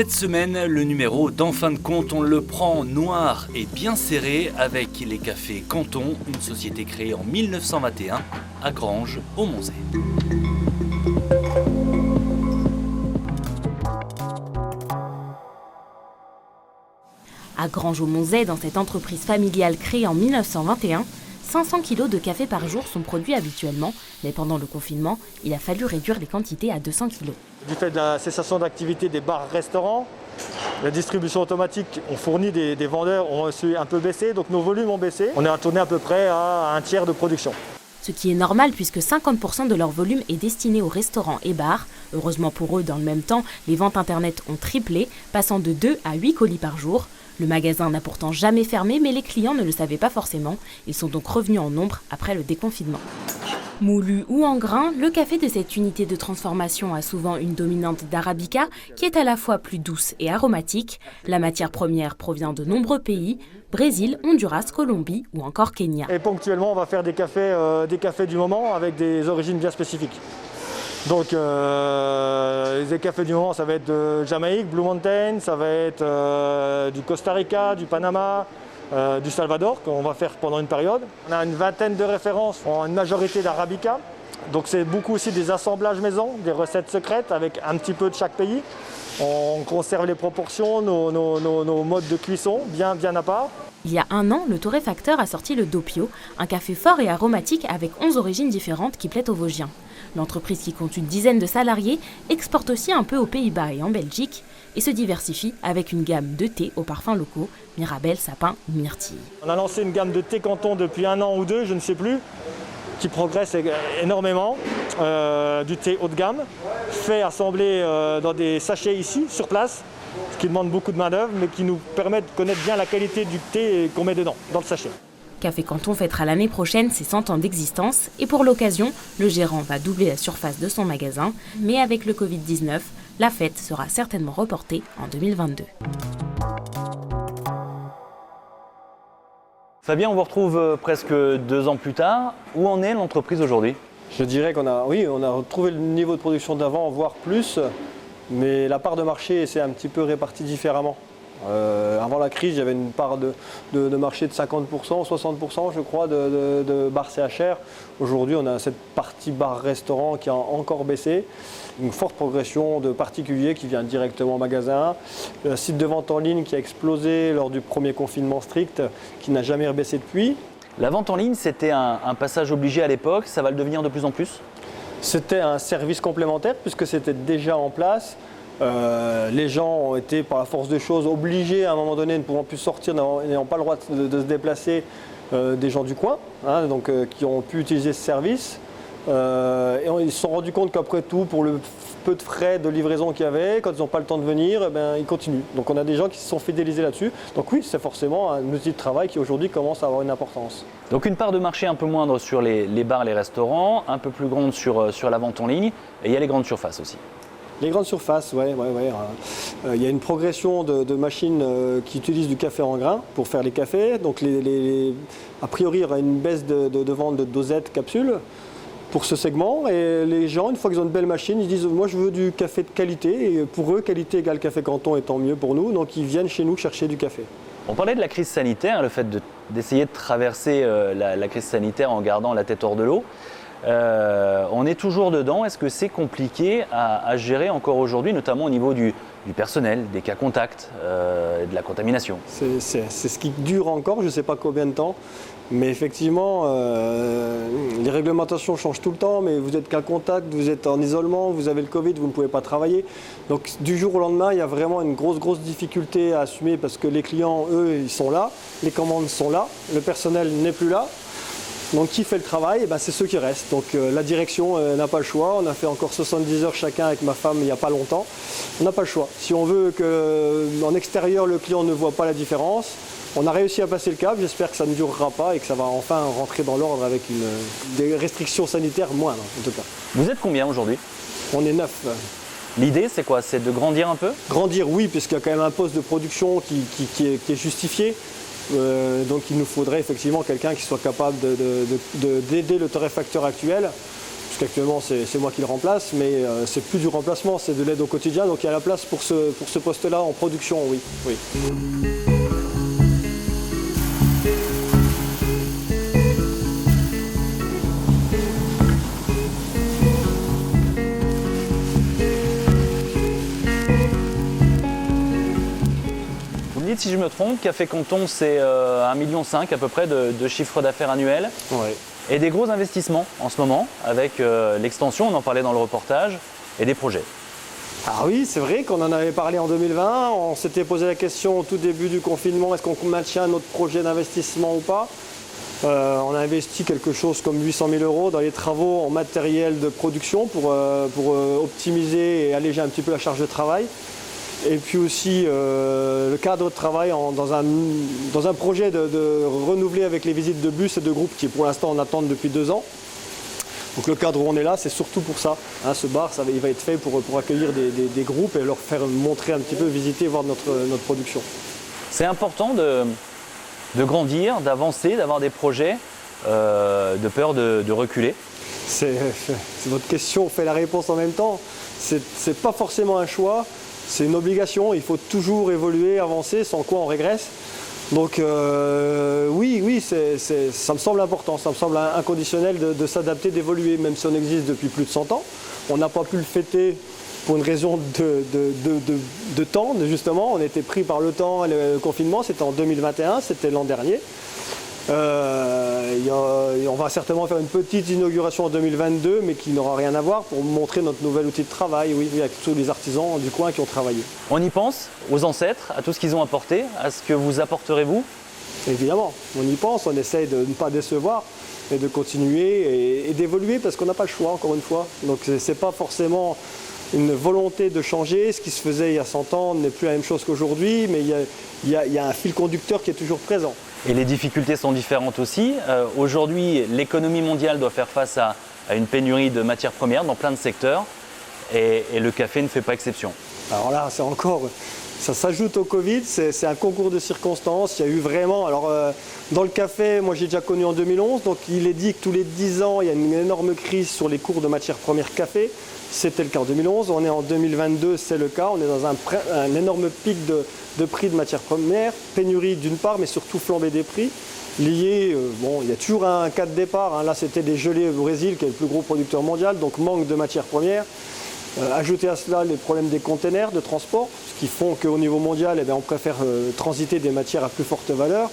Cette semaine, le numéro d'En fin de compte, on le prend noir et bien serré avec les cafés Canton, une société créée en 1921 à Granges, au Monzet. À Granges au Monzet, dans cette entreprise familiale créée en 1921, 500 kg de café par jour sont produits habituellement, mais pendant le confinement, il a fallu réduire les quantités à 200 kg. Du fait de la cessation d'activité des bars-restaurants, la distribution automatique, on fournit des vendeurs, ont aussi un peu baissé, donc nos volumes ont baissé. On est retourné à peu près à un tiers de production. Ce qui est normal puisque 50% de leur volume est destiné aux restaurants et bars. Heureusement pour eux, dans le même temps, les ventes internet ont triplé, passant de 2 à 8 colis par jour. Le magasin n'a pourtant jamais fermé, mais les clients ne le savaient pas forcément. Ils sont donc revenus en nombre après le déconfinement. Moulu ou en grains, le café de cette unité de transformation a souvent une dominante d'arabica qui est à la fois plus douce et aromatique. La matière première provient de nombreux pays, Brésil, Honduras, Colombie ou encore Kenya. Et ponctuellement, on va faire des cafés du moment avec des origines bien spécifiques. Donc les cafés du moment, ça va être de Jamaïque, Blue Mountain, ça va être du Costa Rica, du Panama, du Salvador, qu'on va faire pendant une période. On a une vingtaine de références, en une majorité d'arabica. Donc c'est beaucoup aussi des assemblages maison, des recettes secrètes avec un petit peu de chaque pays. On conserve les proportions, nos modes de cuisson bien à part. Il y a un an, le torréfacteur a sorti le Doppio, un café fort et aromatique avec 11 origines différentes qui plaît aux Vosgiens. L'entreprise, qui compte une dizaine de salariés, exporte aussi un peu aux Pays-Bas et en Belgique et se diversifie avec une gamme de thés aux parfums locaux, Mirabelle, sapin ou myrtille. On a lancé une gamme de thé Canton depuis un an ou deux, je ne sais plus, qui progresse énormément. Du thé haut de gamme, fait assembler dans des sachets ici, sur place, ce qui demande beaucoup de main d'œuvre, mais qui nous permet de connaître bien la qualité du thé qu'on met dedans, dans le sachet. Café Canton fêtera l'année prochaine ses 100 ans d'existence et pour l'occasion, le gérant va doubler la surface de son magasin. Mais avec le Covid-19, la fête sera certainement reportée en 2022. Fabien, on vous retrouve presque 2 ans plus tard. Où en est l'entreprise aujourd'hui ? Je dirais qu'on a retrouvé le niveau de production d'avant, voire plus, mais la part de marché s'est un petit peu répartie différemment. Avant la crise, il y avait une part de marché de 50%, 60% je crois de bars CHR. Aujourd'hui, on a cette partie bar-restaurant qui a encore baissé. Une forte progression de particuliers qui vient directement au magasin. Le site de vente en ligne qui a explosé lors du premier confinement strict, qui n'a jamais rebaissé depuis. La vente en ligne, c'était un passage obligé à l'époque, ça va le devenir de plus en plus ? C'était un service complémentaire puisque c'était déjà en place. Les gens ont été, par la force des choses, obligés à un moment donné, ne pouvant plus sortir, n'ayant pas le droit de se déplacer, des gens du coin, donc, qui ont pu utiliser ce service. Et ils se sont rendus compte qu'après tout, pour le peu de frais de livraison qu'il y avait, quand ils n'ont pas le temps de venir, ils continuent. Donc on a des gens qui se sont fidélisés là-dessus. Donc oui, c'est forcément un outil de travail qui aujourd'hui commence à avoir une importance. Donc une part de marché un peu moindre sur les bars, les restaurants, un peu plus grande sur la vente en ligne, et il y a les grandes surfaces aussi. Les grandes surfaces, ouais. Il y a une progression de machines qui utilisent du café en grains pour faire les cafés. Donc a priori, il y aura une baisse de vente de dosettes, capsules pour ce segment. Et les gens, une fois qu'ils ont une belle machine, ils disent « moi je veux du café de qualité ». Et pour eux, qualité égale café Canton étant mieux pour nous. Donc ils viennent chez nous chercher du café. On parlait de la crise sanitaire, le fait d'essayer de traverser la crise sanitaire en gardant la tête hors de l'eau. On est toujours dedans. Est-ce que c'est compliqué à gérer encore aujourd'hui, notamment au niveau du personnel, des cas contacts, de la contamination ? C'est ce qui dure encore, je ne sais pas combien de temps. Mais effectivement, les réglementations changent tout le temps, mais vous êtes cas contact, vous êtes en isolement, vous avez le Covid, vous ne pouvez pas travailler. Donc du jour au lendemain, il y a vraiment une grosse difficulté à assumer parce que les clients, eux, ils sont là, les commandes sont là, le personnel n'est plus là. Donc qui fait le travail, c'est ceux qui restent. Donc la direction n'a pas le choix. On a fait encore 70 heures chacun avec ma femme il n'y a pas longtemps. On n'a pas le choix. Si on veut qu'en extérieur, le client ne voit pas la différence, on a réussi à passer le cap. J'espère que ça ne durera pas et que ça va enfin rentrer dans l'ordre avec des restrictions sanitaires moindres en tout cas. Vous êtes combien aujourd'hui ? On est 9. L'idée, c'est quoi ? C'est de grandir un peu ? Grandir, oui, puisqu'il y a quand même un poste de production qui est justifié. Donc il nous faudrait effectivement quelqu'un qui soit capable d'aider le torréfacteur actuel. puisqu'actuellement c'est moi qui le remplace, mais c'est plus du remplacement, c'est de l'aide au quotidien. Donc il y a la place pour ce poste-là en production, oui. Vous me dites si je me trompe, Café Canton, c'est 1,5 million à peu près de chiffre d'affaires annuel. Ouais. Et des gros investissements en ce moment, avec l'extension, on en parlait dans le reportage, et des projets. Ah oui, c'est vrai qu'on en avait parlé en 2020. On s'était posé la question au tout début du confinement, est-ce qu'on maintient notre projet d'investissement ou pas? On a investi quelque chose comme 800 000 € dans les travaux en matériel de production pour optimiser et alléger un petit peu la charge de travail. Et puis aussi le cadre de travail dans un projet de renouveler avec les visites de bus et de groupes qui pour l'instant en attendent depuis 2 ans. Donc le cadre où on est là, c'est surtout pour ça. Hein, ce bar, il va être fait pour accueillir des groupes et leur faire montrer un petit peu, visiter, voir notre production. C'est important de grandir, d'avancer, d'avoir des projets, de peur de reculer. C'est votre question, fait la réponse en même temps. C'est pas forcément un choix. C'est une obligation, il faut toujours évoluer, avancer, sans quoi on régresse. Donc oui, ça me semble important, ça me semble inconditionnel de s'adapter, d'évoluer, même si on existe depuis plus de 100 ans. On n'a pas pu le fêter pour une raison de temps, justement. On était pris par le temps, le confinement, c'était en 2021, c'était l'an dernier. On va certainement faire une petite inauguration en 2022, mais qui n'aura rien à voir pour montrer notre nouvel outil de travail, oui, avec tous les artisans du coin qui ont travaillé. On y pense aux ancêtres, à tout ce qu'ils ont apporté, à ce que vous apporterez vous? Évidemment, on y pense, on essaye de ne pas décevoir et de continuer et d'évoluer parce qu'on n'a pas le choix, encore une fois. Donc c'est pas forcément une volonté de changer. Ce qui se faisait il y a 100 ans n'est plus la même chose qu'aujourd'hui, mais il y a un fil conducteur qui est toujours présent. Et les difficultés sont différentes aussi. Aujourd'hui, l'économie mondiale doit faire face à une pénurie de matières premières dans plein de secteurs et le café ne fait pas exception. Alors là, ça s'ajoute au Covid, c'est un concours de circonstances. Il y a eu vraiment, dans le café, moi j'ai déjà connu en 2011, donc il est dit que tous les 10 ans, il y a une énorme crise sur les cours de matières premières café. C'était le cas en 2011, on est en 2022, c'est le cas, on est dans un énorme pic de prix de matières premières, pénurie d'une part, mais surtout flambée des prix, lié, il y a toujours un cas de départ, hein. Là c'était des gelées au Brésil, qui est le plus gros producteur mondial, donc manque de matières premières. Ajouter à cela les problèmes des containers de transport, ce qui font qu'au niveau mondial, on préfère transiter des matières à plus forte valeur.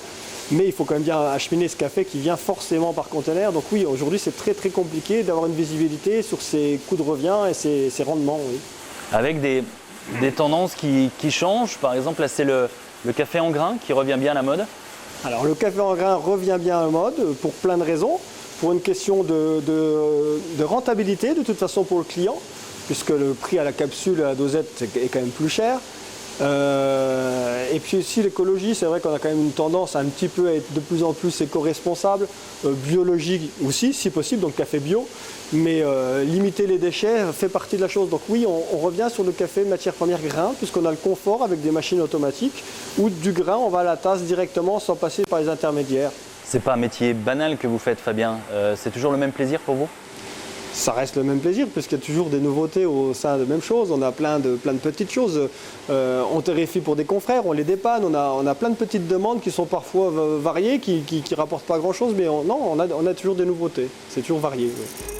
Mais il faut quand même bien acheminer ce café qui vient forcément par container. Donc oui, aujourd'hui, c'est très très compliqué d'avoir une visibilité sur ses coûts de revient et ses rendements. Oui. Avec des tendances qui changent, par exemple, là c'est le café en grains qui revient bien à la mode. Alors le café en grains revient bien à la mode pour plein de raisons. Pour une question de rentabilité, de toute façon pour le client, puisque le prix à la capsule, à la dosette est quand même plus cher. Et puis aussi l'écologie, c'est vrai qu'on a quand même une tendance à un petit peu être de plus en plus éco-responsable, biologique aussi si possible, donc café bio, mais limiter les déchets fait partie de la chose. Donc oui, on revient sur le café matière première grain, puisqu'on a le confort avec des machines automatiques, où du grain on va à la tasse directement sans passer par les intermédiaires. C'est pas un métier banal que vous faites, Fabien, c'est toujours le même plaisir pour vous? Ça reste le même plaisir puisqu'il y a toujours des nouveautés au sein de la même chose. On a plein de petites choses. On terrifie pour des confrères, on les dépanne. On a plein de petites demandes qui sont parfois variées, qui rapportent pas grand-chose, mais on a toujours des nouveautés. C'est toujours varié. Oui.